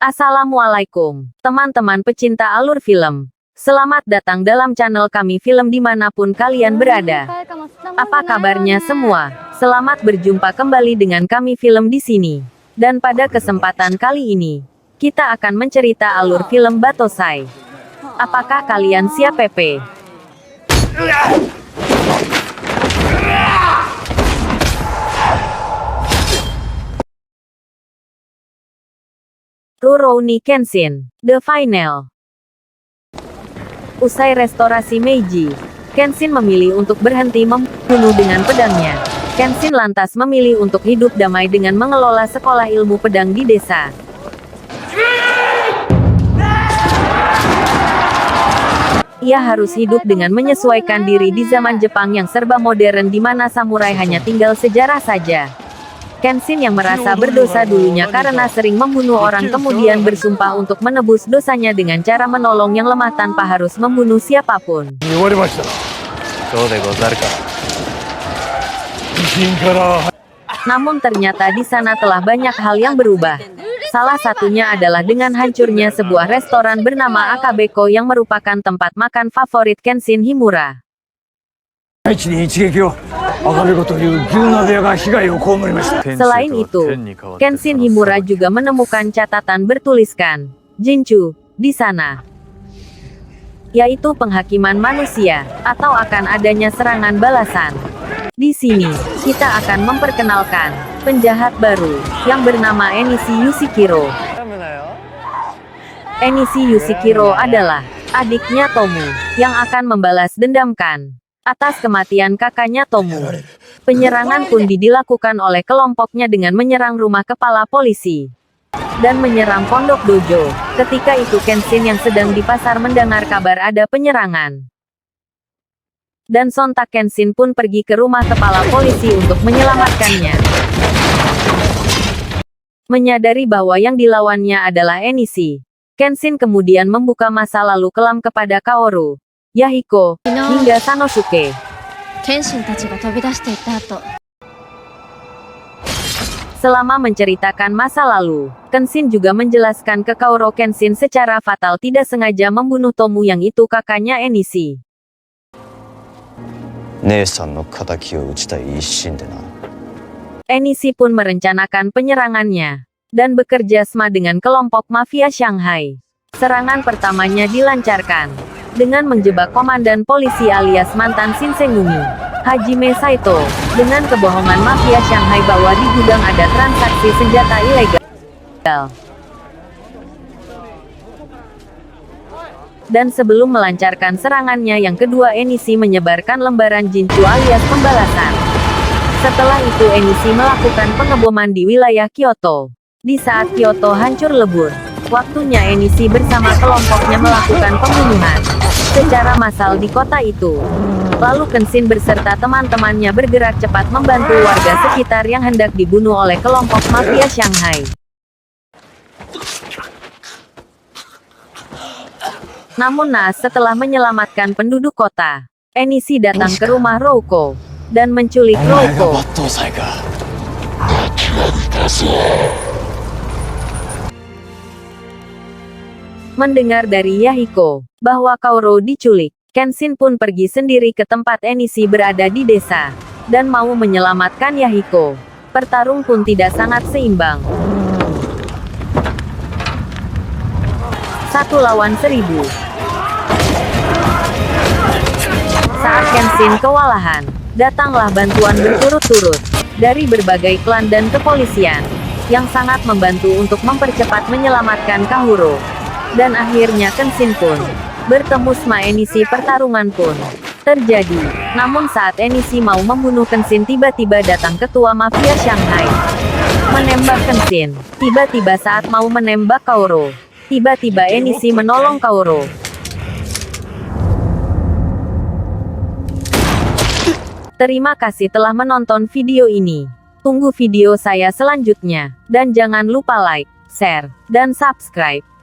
Assalamualaikum, teman-teman pecinta alur film. Selamat datang dalam channel kami film dimanapun kalian berada. Apa kabarnya semua? Selamat berjumpa kembali dengan kami film di sini. Dan pada kesempatan kali ini, kita akan mencerita alur film Batosai. Apakah kalian siap, Pepe? Rurouni Kenshin, The Final. Usai restorasi Meiji, Kenshin memilih untuk berhenti membunuh dengan pedangnya. Kenshin lantas memilih untuk hidup damai dengan mengelola sekolah ilmu pedang di desa. Ia harus hidup dengan menyesuaikan diri di zaman Jepang yang serba modern di mana samurai hanya tinggal sejarah saja. Kenshin yang merasa berdosa dulunya karena sering membunuh orang kemudian bersumpah untuk menebus dosanya dengan cara menolong yang lemah tanpa harus membunuh siapapun. Namun ternyata di sana telah banyak hal yang berubah. Salah satunya adalah dengan hancurnya sebuah restoran bernama Akabeko yang merupakan tempat makan favorit Kenshin Himura. Selain itu, Kenshin Himura juga menemukan catatan bertuliskan Jinchu di sana, yaitu penghakiman manusia atau akan adanya serangan balasan. Di sini, kita akan memperkenalkan penjahat baru yang bernama Enishi Yushikiro. Enishi Yushikiro adalah adiknya Tomu yang akan membalas dendamkan atas kematian kakaknya Tomu. Penyerangan pun dilakukan oleh kelompoknya dengan menyerang rumah kepala polisi dan menyerang pondok dojo. Ketika itu Kenshin yang sedang di pasar mendengar kabar ada penyerangan. Dan sontak Kenshin pun pergi ke rumah kepala polisi untuk menyelamatkannya. Menyadari bahwa yang dilawannya adalah Enishi, Kenshin kemudian membuka masa lalu kelam kepada Kaoru, Yahiko, hingga Sanosuke. Selama menceritakan masa lalu, Kenshin juga menjelaskan ke Kaoru Kenshin secara fatal tidak sengaja membunuh Tomu yang itu kakaknya Enishi. Enishi pun merencanakan penyerangannya dan bekerja sama dengan kelompok mafia Shanghai. Serangan pertamanya dilancarkan dengan menjebak komandan polisi alias mantan Shinsengumi, Hajime Saito, dengan kebohongan mafia Shanghai bahwa di gudang ada transaksi senjata ilegal. Dan sebelum melancarkan serangannya yang kedua, Enishi menyebarkan lembaran Jinchu alias pembalasan. Setelah itu Enishi melakukan pengeboman di wilayah Kyoto. Di saat Kyoto hancur lebur, waktunya Enishi bersama kelompoknya melakukan pembunuhan secara massal di kota itu. Lalu Kenshin beserta teman-temannya bergerak cepat membantu warga sekitar yang hendak dibunuh oleh kelompok mafia Shanghai. Namun naas setelah menyelamatkan penduduk kota, Enishi datang ke rumah Rouko dan menculik Rouko. Mendengar dari Yahiko bahwa Kaoru diculik, Kenshin pun pergi sendiri ke tempat Enishi berada di desa dan mau menyelamatkan Yahiko. Pertarung pun tidak sangat seimbang. 1 lawan 1000. Saat Kenshin kewalahan, datanglah bantuan berturut-turut dari berbagai klan dan kepolisian yang sangat membantu untuk mempercepat menyelamatkan Kaoru. Dan akhirnya Kenshin pun bertemu sama Enishi. Pertarungan pun terjadi. Namun saat Enishi mau membunuh Kenshin, tiba-tiba datang ketua mafia Shanghai menembak Kenshin. Tiba-tiba saat mau menembak Kaoru, tiba-tiba Enishi menolong Kaoru. Terima kasih telah menonton video ini. Tunggu video saya selanjutnya. Dan jangan lupa like, share, dan subscribe.